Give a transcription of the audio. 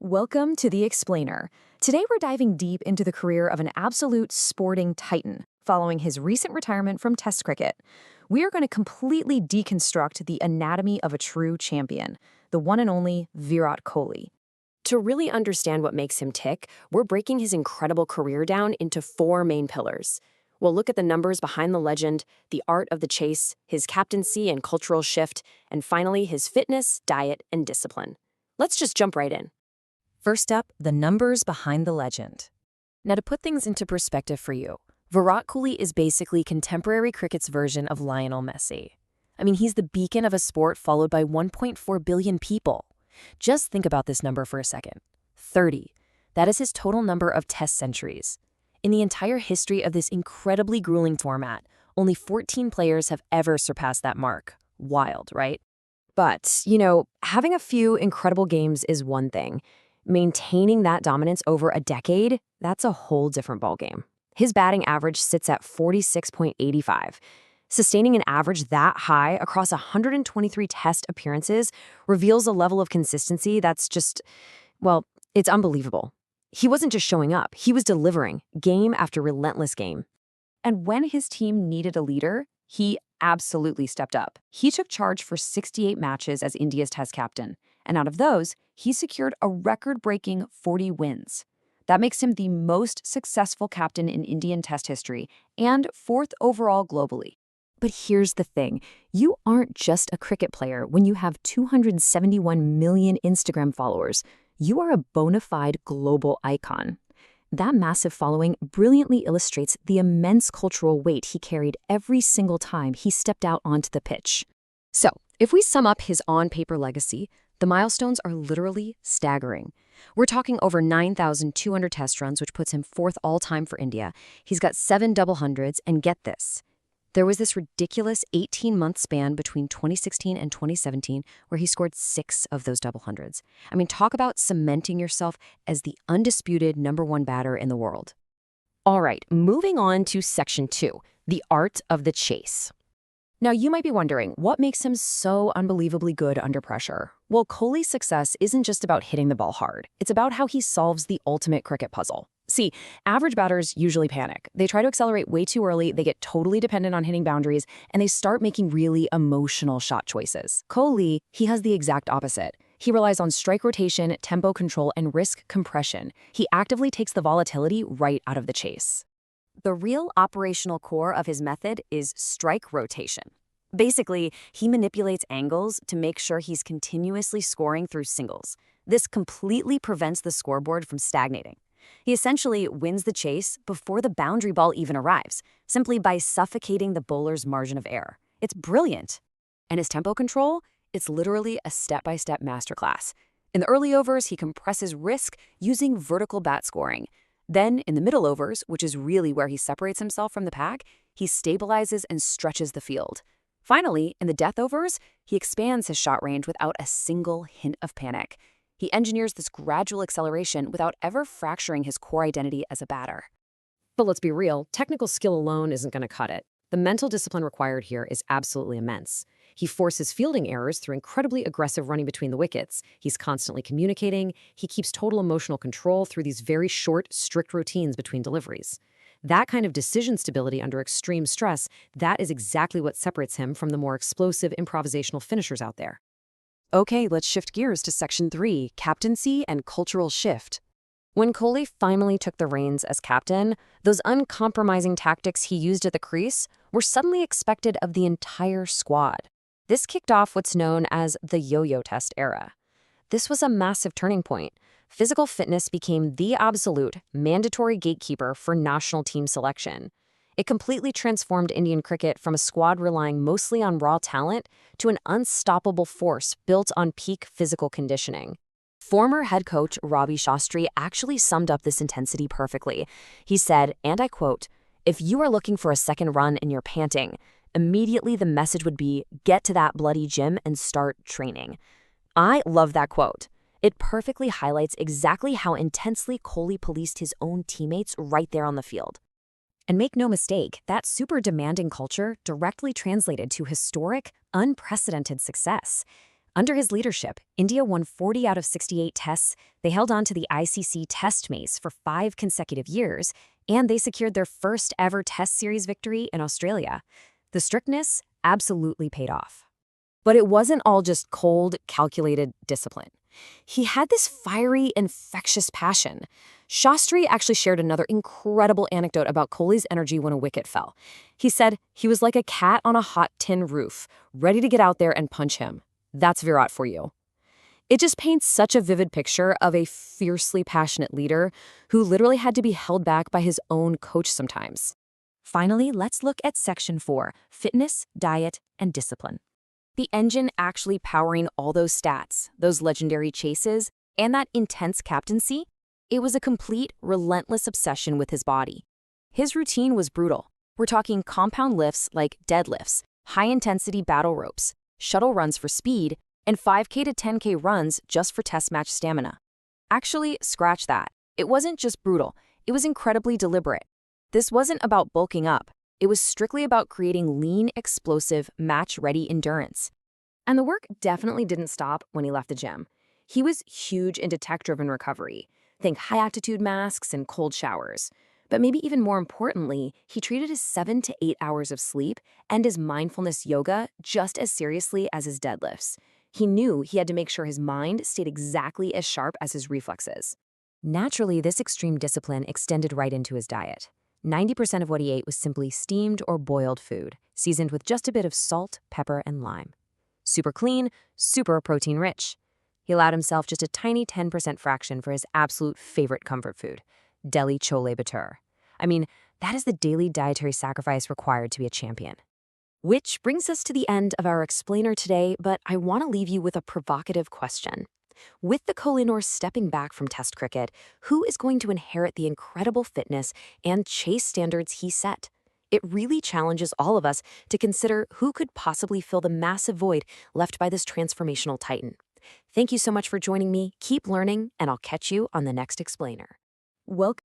Welcome to The Explainer. Today we're diving deep into the career of an absolute sporting titan, following his recent retirement from Test cricket. We are going to completely deconstruct the anatomy of a true champion, the one and only Virat Kohli. To really understand what makes him tick, we're breaking his incredible career down into four main pillars. We'll look at the numbers behind the legend, the art of the chase, his captaincy and cultural shift, and finally his fitness, diet, and discipline. Let's just jump right in. First up, the numbers behind the legend. Now, to put things into perspective for you, Virat Kohli is basically contemporary cricket's version of Lionel Messi. I mean, he's the beacon of a sport followed by 1.4 billion people. Just think about this number for a second. 30. That is his total number of Test centuries. In the entire history of this incredibly grueling format, only 14 players have ever surpassed that mark. Wild, right? But, having a few incredible games is one thing. Maintaining that dominance over a decade, that's a whole different ballgame. His batting average sits at 46.85. Sustaining an average that high across 123 Test appearances reveals a level of consistency that's just, well, it's unbelievable. He wasn't just showing up, he was delivering, game after relentless game. And when his team needed a leader, he absolutely stepped up. He took charge for 68 matches as India's Test captain, and out of those, he secured a record-breaking 40 wins. That makes him the most successful captain in Indian Test history and fourth overall globally. But here's the thing. You aren't just a cricket player when you have 271 million Instagram followers. You are a bona fide global icon. That massive following brilliantly illustrates the immense cultural weight he carried every single time he stepped out onto the pitch. So, if we sum up his on-paper legacy, the milestones are literally staggering. We're talking over 9,200 Test runs, which puts him fourth all-time for India. He's got 7 double hundreds, and get this. There was this ridiculous 18-month span between 2016 and 2017 where he scored 6 of those double hundreds. I mean, talk about cementing yourself as the undisputed #1 batter in the world. All right, moving on to Section 2, the art of the chase. Now, you might be wondering, what makes him so unbelievably good under pressure? Well, Kohli's success isn't just about hitting the ball hard. It's about how he solves the ultimate cricket puzzle. See, average batters usually panic. They try to accelerate way too early, they get totally dependent on hitting boundaries, and they start making really emotional shot choices. Kohli, he has the exact opposite. He relies on strike rotation, tempo control, and risk compression. He actively takes the volatility right out of the chase. The real operational core of his method is strike rotation. Basically, he manipulates angles to make sure he's continuously scoring through singles. This completely prevents the scoreboard from stagnating. He essentially wins the chase before the boundary ball even arrives, simply by suffocating the bowler's margin of error. It's brilliant. And his tempo control? It's literally a step-by-step masterclass. In the early overs, he compresses risk using vertical bat scoring. Then, in the middle overs, which is really where he separates himself from the pack, he stabilizes and stretches the field. Finally, in the death overs, he expands his shot range without a single hint of panic. He engineers this gradual acceleration without ever fracturing his core identity as a batter. But let's be real, technical skill alone isn't going to cut it. The mental discipline required here is absolutely immense. He forces fielding errors through incredibly aggressive running between the wickets. He's constantly communicating. He keeps total emotional control through these very short, strict routines between deliveries. That kind of decision stability under extreme stress, that is exactly what separates him from the more explosive improvisational finishers out there. Okay, let's shift gears to Section 3, captaincy and cultural shift. When Kohli finally took the reins as captain, those uncompromising tactics he used at the crease were suddenly expected of the entire squad. This kicked off what's known as the yo-yo test era. This was a massive turning point. Physical fitness became the absolute, mandatory gatekeeper for national team selection. It completely transformed Indian cricket from a squad relying mostly on raw talent to an unstoppable force built on peak physical conditioning. Former head coach Ravi Shastri actually summed up this intensity perfectly. He said, and I quote, "If you are looking for a second run and you're panting, immediately the message would be, get to that bloody gym and start training." I love that quote. It perfectly highlights exactly how intensely Kohli policed his own teammates right there on the field. And make no mistake, that super demanding culture directly translated to historic, unprecedented success. Under his leadership, India won 40 out of 68 tests, they held on to the ICC Test mace for 5 consecutive years, and they secured their first ever Test series victory in Australia. The strictness absolutely paid off. But it wasn't all just cold, calculated discipline. He had this fiery, infectious passion. Shastri actually shared another incredible anecdote about Kohli's energy when a wicket fell. He said he was like a cat on a hot tin roof, ready to get out there and punch him. That's Virat for you. It just paints such a vivid picture of a fiercely passionate leader who literally had to be held back by his own coach sometimes. Finally, let's look at Section 4, fitness, diet, and discipline. The engine actually powering all those stats, those legendary chases, and that intense captaincy, it was a complete, relentless obsession with his body. His routine was brutal. We're talking compound lifts like deadlifts, high-intensity battle ropes, shuttle runs for speed, and 5K to 10K runs just for test match stamina. Actually, scratch that. It wasn't just brutal, it was incredibly deliberate. This wasn't about bulking up. It was strictly about creating lean, explosive, match-ready endurance. And the work definitely didn't stop when he left the gym. He was huge into tech-driven recovery. Think high-altitude masks and cold showers. But maybe even more importantly, he treated his 7 to 8 hours of sleep and his mindfulness yoga just as seriously as his deadlifts. He knew he had to make sure his mind stayed exactly as sharp as his reflexes. Naturally, this extreme discipline extended right into his diet. 90% of what he ate was simply steamed or boiled food, seasoned with just a bit of salt, pepper, and lime. Super clean, super protein-rich. He allowed himself just a tiny 10% fraction for his absolute favorite comfort food, Delhi chole bhature. I mean, that is the daily dietary sacrifice required to be a champion. Which brings us to the end of our explainer today, but I want to leave you with a provocative question. With the Kohli stepping back from Test cricket, who is going to inherit the incredible fitness and chase standards he set? It really challenges all of us to consider who could possibly fill the massive void left by this transformational titan. Thank you so much for joining me. Keep learning, and I'll catch you on the next explainer. Welcome.